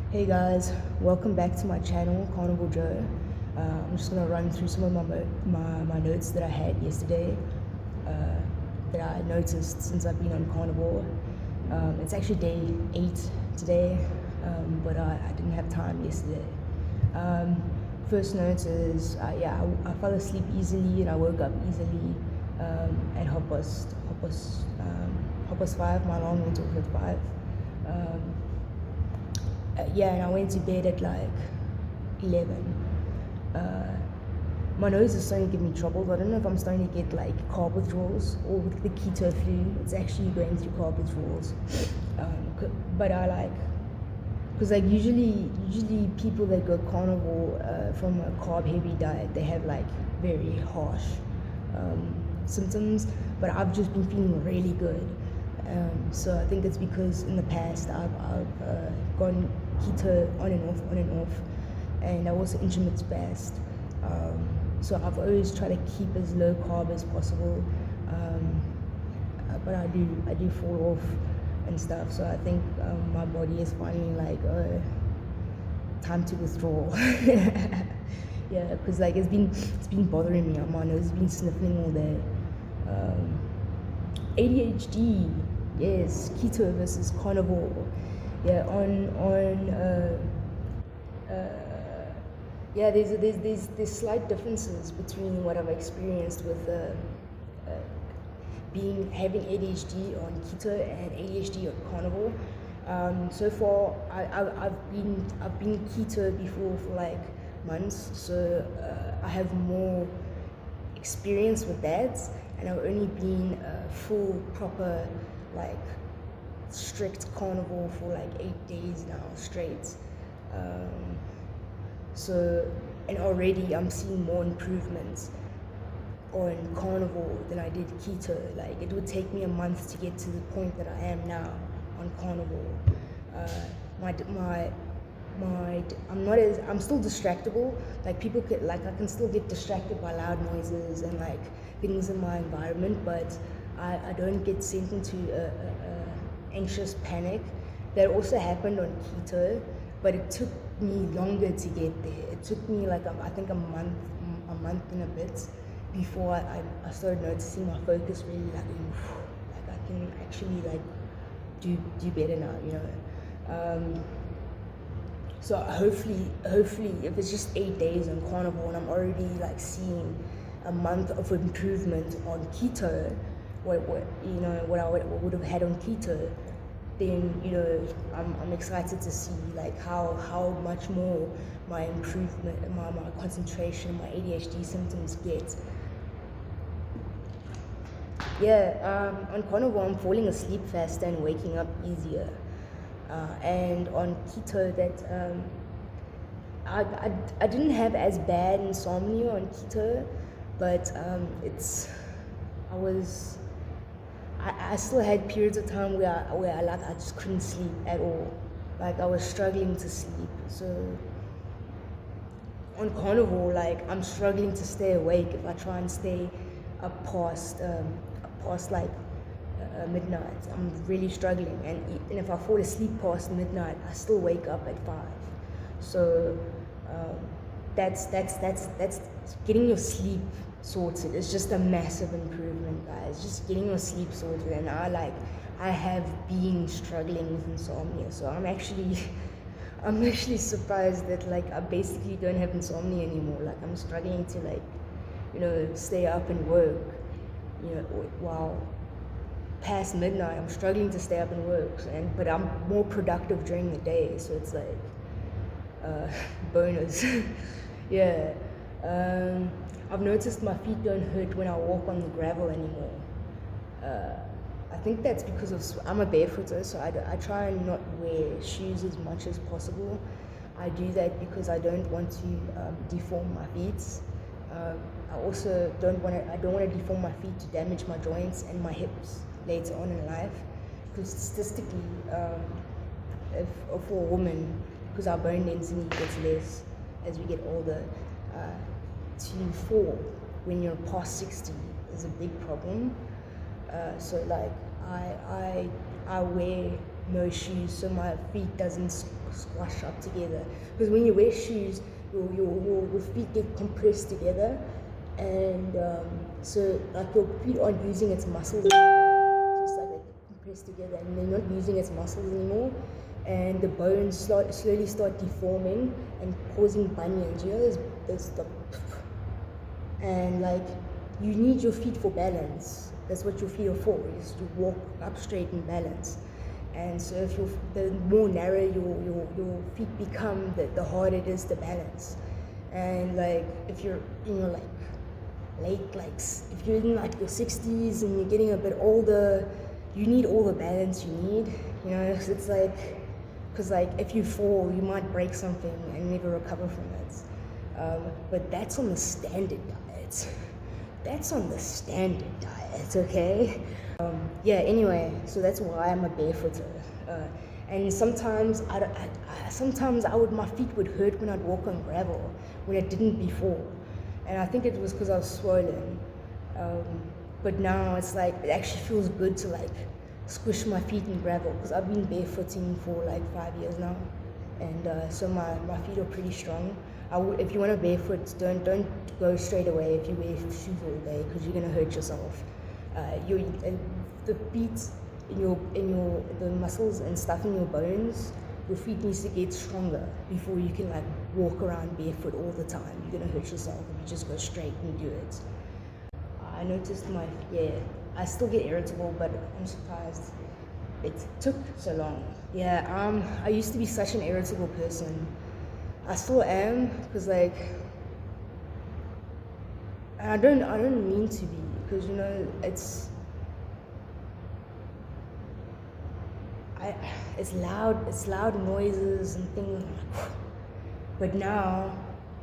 Hey guys, welcome back to my channel, Carnivore Jo. I'm just gonna run through some of my notes that I had yesterday, that I noticed since I've been on Carnivore. It's actually day 8 today, but I didn't have time yesterday. First note is, I fell asleep easily and I woke up easily at half past 5. My alarm went off at 5. And I went to bed at like 11. My nose is starting to give me trouble. I don't know if I'm starting to get like carb withdrawals or with the keto flu. It's actually going through carb withdrawals. But I like, because like usually people that go carnivore from a carb heavy diet, they have like very harsh symptoms. But I've just been feeling really good. So I think it's because in the past I've gone keto on and off, and I also intermittent fast. So I've always tried to keep as low carb as possible, but I do fall off and stuff. So I think my body is finally like, time to withdraw. Yeah, because like it's been bothering me. My nose has been sniffling all day. ADHD, yes, keto versus carnivore. Yeah, there's slight differences between what I've experienced with having ADHD on keto and ADHD on carnivore. So far, I've been keto before for like months, so I have more experience with that, and I've only been full proper like strict carnivore for like 8 days now straight. And already I'm seeing more improvements on carnivore than I did keto. Like it would take me a month to get to the point that I am now on carnivore. I'm still distractible. Like people could, like I can still get distracted by loud noises and like things in my environment, but I don't get sent into anxious panic. That also happened on keto, but it took me longer to get there. It took me like I think a month and a bit before I started noticing my focus really like I can actually like do better now, you know. So hopefully if it's just 8 days on carnivore and I'm already like seeing a month of improvement on keto, what I would have had on keto, then I'm excited to see like how much more my improvement, my concentration, my ADHD symptoms get. On carnivore I'm falling asleep faster and waking up easier, and on keto that I didn't have as bad insomnia on keto, but I still had periods of time where I just couldn't sleep at all. Like I was struggling to sleep. So on carnivore, like I'm struggling to stay awake if I try and stay up past like midnight. I'm really struggling, and if I fall asleep past midnight, I still wake up at 5. So that's getting your sleep sorted. It's just a massive improvement, guys. Just getting your sleep sorted, and I have been struggling with insomnia, so I'm actually surprised that like I basically don't have insomnia anymore. Like I'm struggling to like stay up and work, while past midnight I'm struggling to stay up and work, but I'm more productive during the day, so it's like bonus. Yeah. I've noticed my feet don't hurt when I walk on the gravel anymore. I think that's because I'm a barefooter, so I try and not wear shoes as much as possible. I do that because I don't want to deform my feet. I also don't want to deform my feet to damage my joints and my hips later on in life. Because statistically, for a woman, because our bone density gets less as we get older, to fall when you're past 60 is a big problem. So like I wear no shoes so my feet doesn't squash up together. Because when you wear shoes, your feet get compressed together, and so like your feet aren't using its muscles anymore. Just like they compressed together, and they're not using its muscles anymore, and the bones slowly start deforming and causing bunions. You know, there's the and like you need your feet for balance. That's what your feet are for, is to walk up straight and balance. And so if the more narrow your feet become, the harder it is to balance. And like if you're in your like late, like if you're in like your 60s and you're getting a bit older, you need all the balance you need, you know. It's like, because like if you fall, you might break something and never recover from it. But that's on the standard diet. That's on the standard diet, okay? Yeah, anyway, so that's why I'm a barefooter. And sometimes my feet would hurt when I'd walk on gravel, when it didn't before. And I think it was because I was swollen. But now it's like, it actually feels good to like squish my feet in gravel, because I've been barefooting for like 5 years now. And so my feet are pretty strong. If you want to barefoot, don't go straight away if you wear shoes all day, because you're gonna hurt yourself. The feet the muscles and stuff in your bones, your feet needs to get stronger before you can like walk around barefoot all the time. You're gonna hurt yourself if you just go straight and do it. I noticed I still get irritable, but I'm surprised it took so long. Yeah, I used to be such an irritable person. I still am, because like, and I don't mean to be, because you know, it's loud noises and things. But now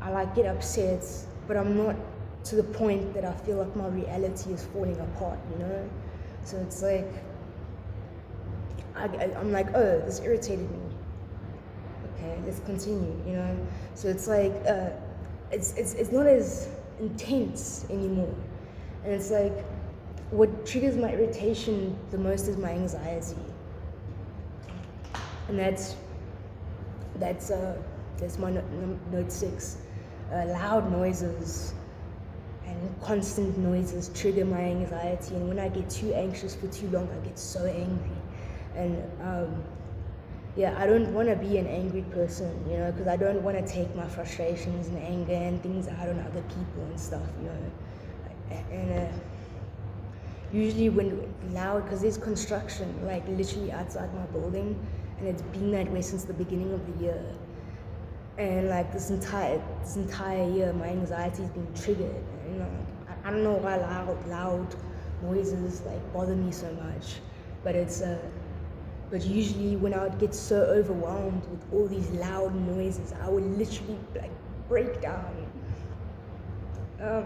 I like get upset, but I'm not to the point that I feel like my reality is falling apart, you know. So it's like I'm like, oh, this irritated me. Okay, let's continue, you know. So it's like it's not as intense anymore, and it's like what triggers my irritation the most is my anxiety, and that's my note 6. Loud noises and constant noises trigger my anxiety, and when I get too anxious for too long, I get so angry. And I don't want to be an angry person, you know, because I don't want to take my frustrations and anger and things out on other people and stuff, you know. And usually when loud, because there's construction like literally outside my building, and it's been that way since the beginning of the year. And like this entire year, my anxiety's been triggered. You know, I don't know why loud noises like bother me so much, but but usually when I would get so overwhelmed with all these loud noises, I would literally like break down. I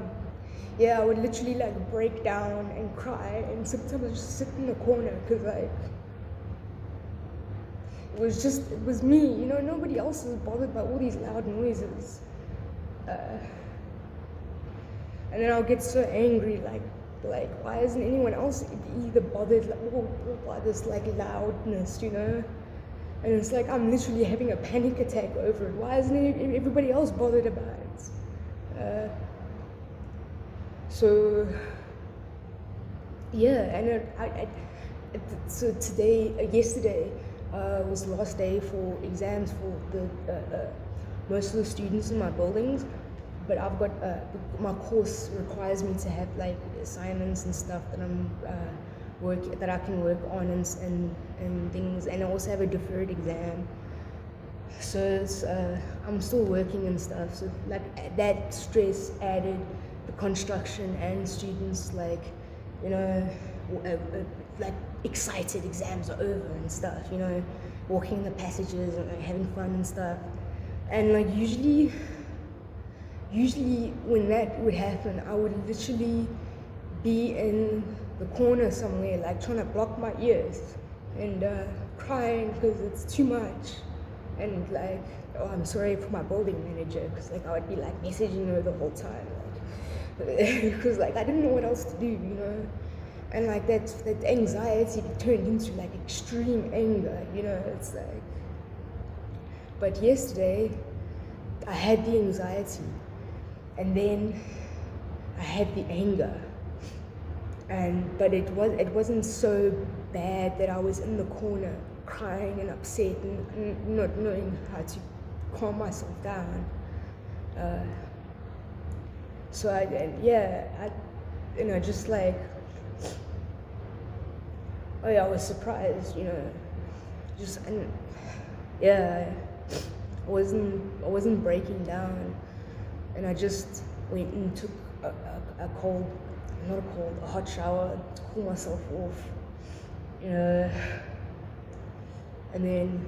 would literally like break down and cry, and sometimes I just sit in the corner, because like it was me, you know. Nobody else is bothered by all these loud noises. And then I'll get so angry, like why isn't anyone else either bothered by this like loudness, you know? And it's like I'm literally having a panic attack over it. Why isn't everybody else bothered about it? So yesterday was the last day for exams for the most of the students in my buildings. But I've got my course requires me to have like assignments and stuff that that I can work on and things, and I also have a deferred exam. So I'm still working and stuff. So like that stress added, the construction and students like, you know, like excited exams are over and stuff. You know, walking in the passages and like, having fun and stuff, and like usually when that would happen, I would literally be in the corner somewhere, like trying to block my ears and crying because it's too much. And like, oh, I'm sorry for my building manager, because like I would be like messaging her the whole time, like because like I didn't know what else to do, you know. And like that anxiety turned into like extreme anger, you know. It's like, but yesterday I had the anxiety, and then I had the anger, but it wasn't so bad that I was in the corner crying and upset and not knowing how to calm myself down. So just like, oh yeah, I was surprised, you know, I wasn't breaking down, and I just went and took a hot shower to cool myself off, you know, and then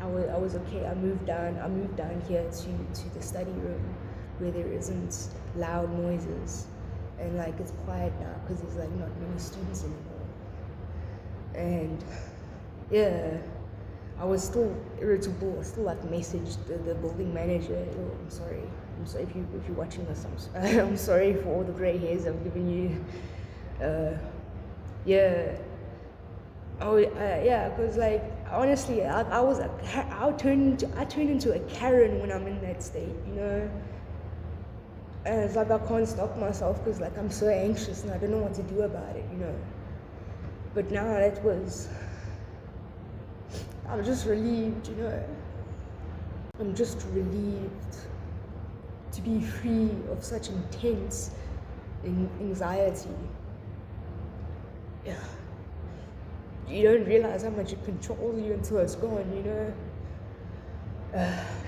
I was okay. I moved down here to the study room where there isn't loud noises, and like it's quiet now because there's like not many students anymore. And yeah, I was still irritable. I still like messaged the building manager. Oh, I'm sorry if you're watching this. I'm sorry for all the gray hairs I've given you. Because like honestly, I turned into a Karen when I'm in that state, you know. And it's like I can't stop myself because like I'm so anxious and I don't know what to do about it, you know. But now I'm just relieved, you know. I'm just relieved to be free of such intense anxiety. Yeah. You don't realize how much it controls you until it's gone, you know.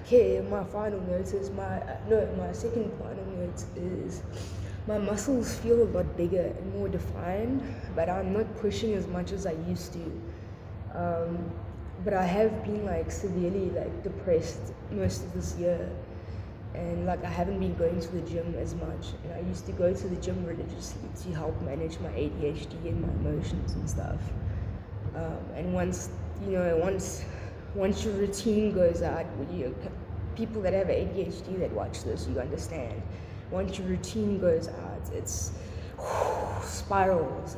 Okay, my final note is my second final note is my muscles feel a lot bigger and more defined, but I'm not pushing as much as I used to. But I have been like severely like depressed most of this year, and like I haven't been going to the gym as much. And I used to go to the gym religiously to help manage my ADHD and my emotions and stuff. And once your routine goes out, people that have ADHD that watch this, you understand. Once your routine goes out, it's spirals.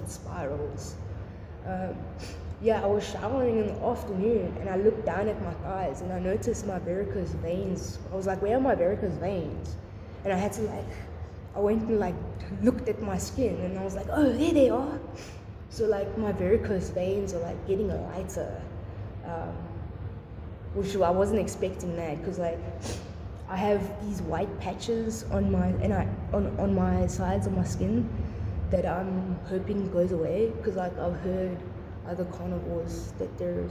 I was showering in the afternoon and I looked down at my thighs and I noticed my varicose veins. I was like, where are my varicose veins? And I went and like looked at my skin and I was like, oh, there they are. So like my varicose veins are like getting lighter, which I wasn't expecting that because like I have these white patches on my sides of my skin that I'm hoping goes away because like I've heard other carnivores that their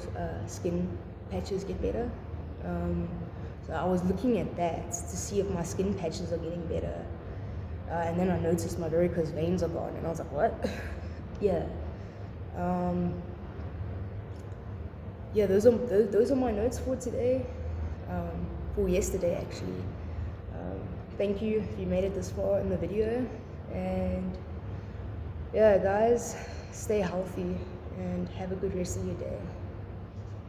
skin patches get better. So I was looking at that to see if my skin patches are getting better, and then I noticed my varicose veins are gone, and I was like, what? Those are my notes for today. For yesterday actually. Thank you if you made it this far in the video, and yeah guys, stay healthy and have a good rest of your day.